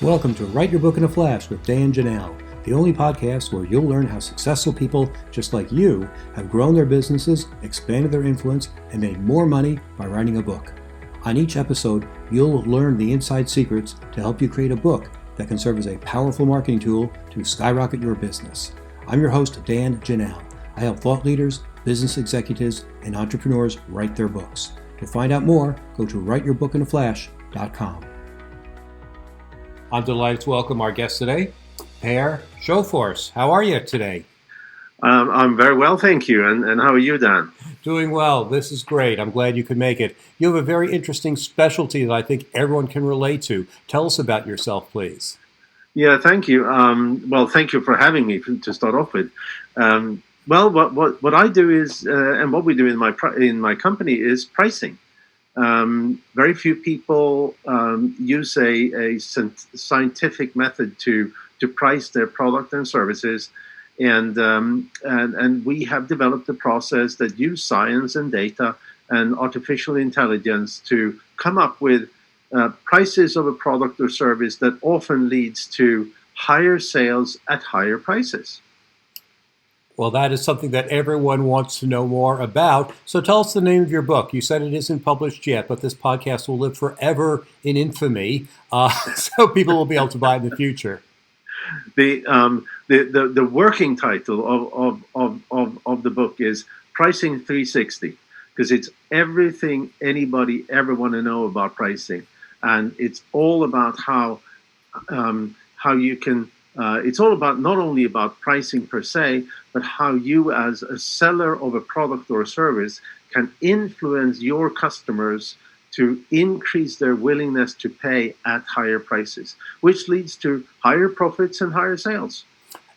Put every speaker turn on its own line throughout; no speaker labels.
Welcome to Write Your Book in a Flash with Dan Janal, the only podcast where you'll learn how successful people just like you have grown their businesses, expanded their influence, and made more money by writing a book. On each episode, you'll learn the inside secrets to help you create a book that can serve as a powerful marketing tool to skyrocket your business. I'm your host, Dan Janal. I help thought leaders, business executives, and entrepreneurs write their books. To find out more, go to writeyourbookinaflash.com. I'm delighted to welcome our guest today, Sjofors. How are you today?
I'm very well, thank you. And how are you, Dan?
Doing well. This is great. I'm glad you could make it. You have a very interesting specialty that I think everyone can relate to. Tell us about yourself, please.
Yeah, thank you. Thank you for having me to start off with. What I do is, and what we do in my company is pricing. Very few people use a scientific method to price their product and services, and we have developed a process that uses science and data and artificial intelligence to come up with prices of a product or service that often leads to higher sales at higher prices.
Well, that is something that everyone wants to know more about. So tell us the name of your book. You said it isn't published yet, but this podcast will live forever in infamy, so people will be able to buy it in the future.
The working title of the book is Pricing 360, because it's everything anybody ever want to know about pricing, and it's all about how you can. It's all about not only about pricing per se, but how you as a seller of a product or a service can influence your customers to increase their willingness to pay at higher prices, which leads to higher profits and higher sales.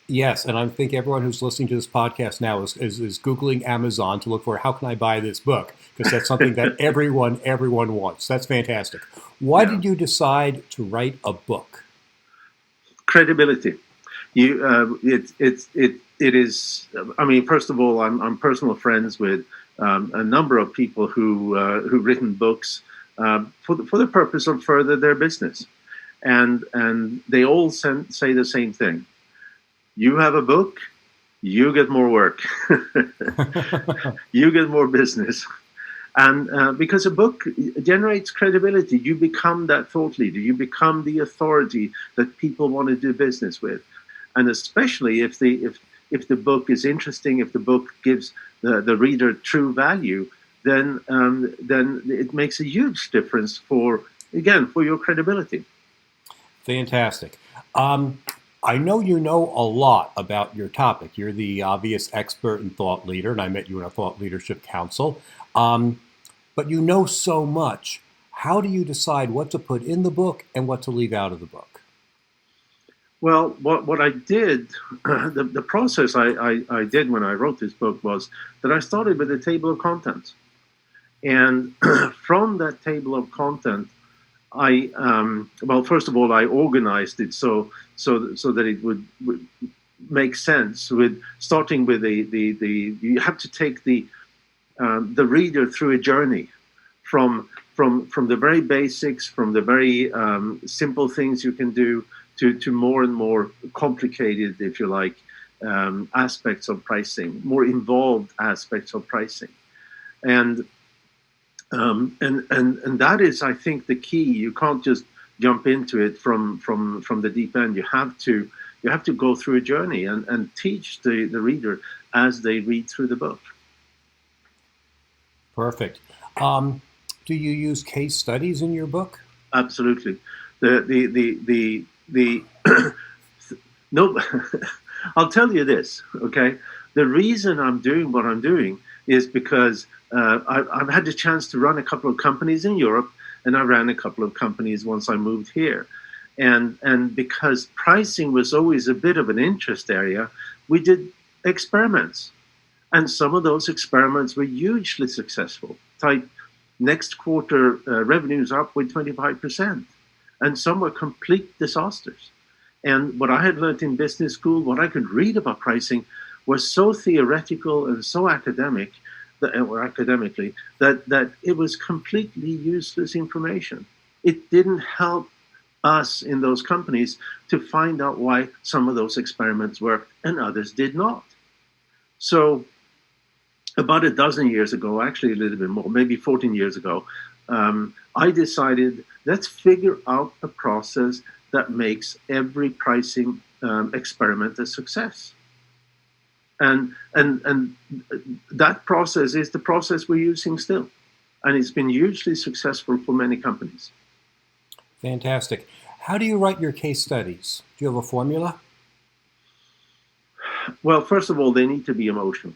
Yes, and I think everyone who's listening to this podcast now is Googling Amazon to look for how can I buy this book, because that's something that everyone wants. That's fantastic. Why did you decide to write a book?
Credibility. It is. I mean, first of all, I'm personal friends with a number of people who've written books for the purpose of further their business, and they all say the same thing. You have a book, you get more work, you get more business. And because a book generates credibility, you become that thought leader. You become the authority that people want to do business with. And especially if the book is interesting, if the book gives the reader true value, then it makes a huge difference for your credibility.
Fantastic. I know you know a lot about your topic. You're the obvious expert and thought leader, and I met you in a thought leadership council. But you know so much. How do you decide what to put in the book and what to leave out of the book?
Well, what I did, the process I did when I wrote this book was that I started with a table of contents. And from that table of content, first of all, I organized it so that it would make sense. With starting with you have to take the reader through a journey from the very basics, from the very simple things you can do to more and more complicated, if you like, aspects of pricing, more involved aspects of pricing, and that is, I think, the key. You can't just jump into it from the deep end. You have to go through a journey and teach the reader as they read through the book.
Perfect. Do you use case studies in your book?
Absolutely. No, I'll tell you this. Okay, the reason I'm doing what I'm doing is because I've had the chance to run a couple of companies in Europe, and I ran a couple of companies once I moved here, and because pricing was always a bit of an interest area, we did experiments. And some of those experiments were hugely successful. Type next quarter revenues up with 25%. And some were complete disasters. And what I had learned in business school, what I could read about pricing, was so theoretical and so academically that it was completely useless information. It didn't help us in those companies to find out why some of those experiments worked and others did not. So about a dozen years ago, actually a little bit more, maybe 14 years ago, I decided, let's figure out a process that makes every pricing experiment a success. And that process is the process we're using still. And it's been hugely successful for many companies.
Fantastic. How do you write your case studies? Do you have a formula?
Well, first of all, they need to be emotional.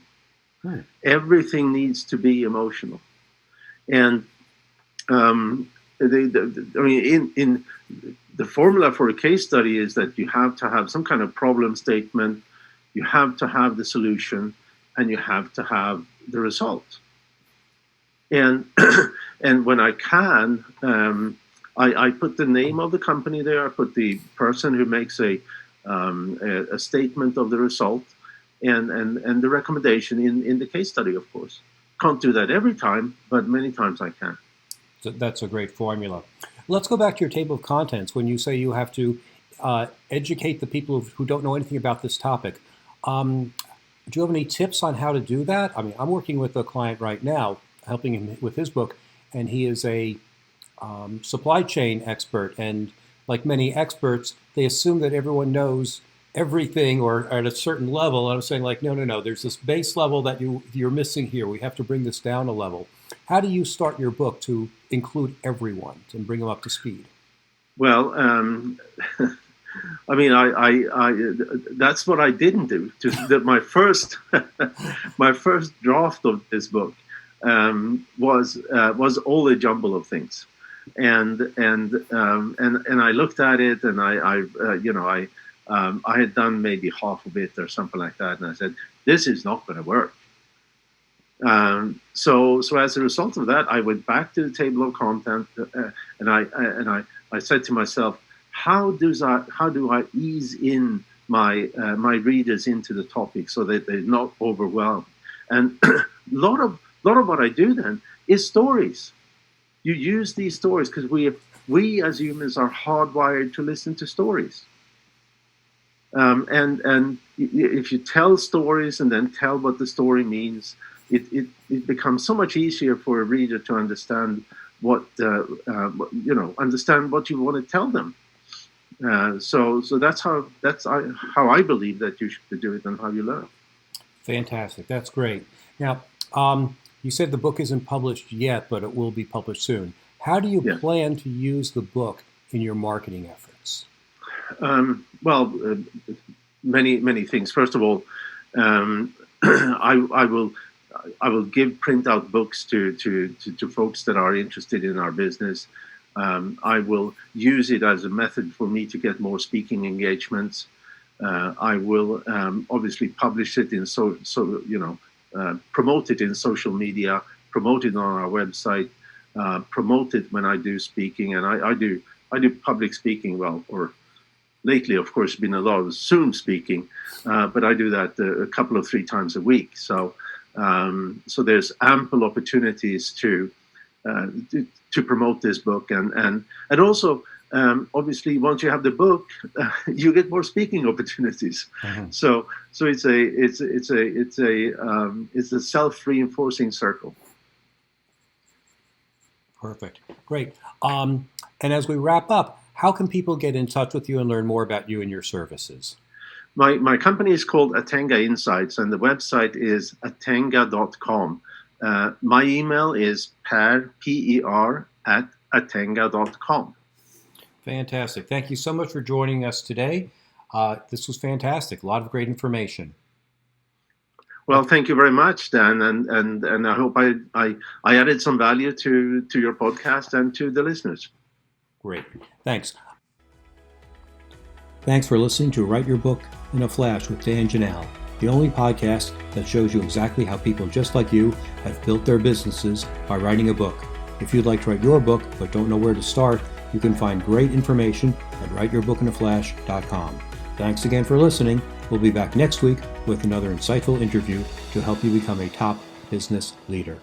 Everything needs to be emotional. And in the formula for a case study is that you have to have some kind of problem statement, you have to have the solution, and you have to have the result. And and when I can, I put the name of the company there. I put the person who makes a statement of the result, and the recommendation in the case study. Of course, can't do that every time, but many times I can.
So that's a great formula. Let's go back to your table of contents. When you say you have to educate the people who don't know anything about this topic, do you have any tips on how to do that? I mean, I'm working with a client right now, helping him with his book, and he is a supply chain expert. And like many experts, they assume that everyone knows everything or at a certain level. And I'm saying, like, no, there's this base level that you're missing here. We have to bring this down a level. How do you start your book to include everyone and bring them up to speed?
Well, I mean, I that's what I didn't do. My first draft of this book was all a jumble of things, and I looked at it, and I had done maybe half of it or something like that, and I said, this is not going to work. So as a result of that, I went back to the table of content, and I said to myself, how do I ease in my readers into the topic so that they're not overwhelmed? And a lot of what I do then is stories. You use these stories because we as humans are hardwired to listen to stories. And if you tell stories and then tell what the story means, it becomes so much easier for a reader to understand understand what you want to tell them. So that's how I believe that you should do it and how you learn.
Fantastic. That's great. Now, you said the book isn't published yet, but it will be published soon. How do you plan to use the book in your marketing efforts? Many things. First of all, I will give print out books to folks that are interested in our business. I will use it as a method for me to get more speaking engagements. I will obviously publish it in promote it in social media, promote it on our website, promote it when I do speaking, and I do public speaking. Or lately, of course, been a lot of Zoom speaking, but I do that a couple of 3 times a week. So there's ample opportunities to promote this book, and also obviously once you have the book, you get more speaking opportunities. Mm-hmm. So it's a self-reinforcing circle. Perfect, great. And as we wrap up, how can people get in touch with you and learn more about you and your services?
My company is called Atenga Insights, and the website is atenga.com. My email is per@atenga.com.
Fantastic. Thank you so much for joining us today. This was fantastic. A lot of great information.
Well, thank you very much, Dan, and I hope I added some value to your podcast and to the listeners.
Great. Thanks. Thanks for listening to Write Your Book in a Flash with Dan Janal, the only podcast that shows you exactly how people just like you have built their businesses by writing a book. If you'd like to write your book but don't know where to start, you can find great information at writeyourbookinaflash.com. Thanks again for listening. We'll be back next week with another insightful interview to help you become a top business leader.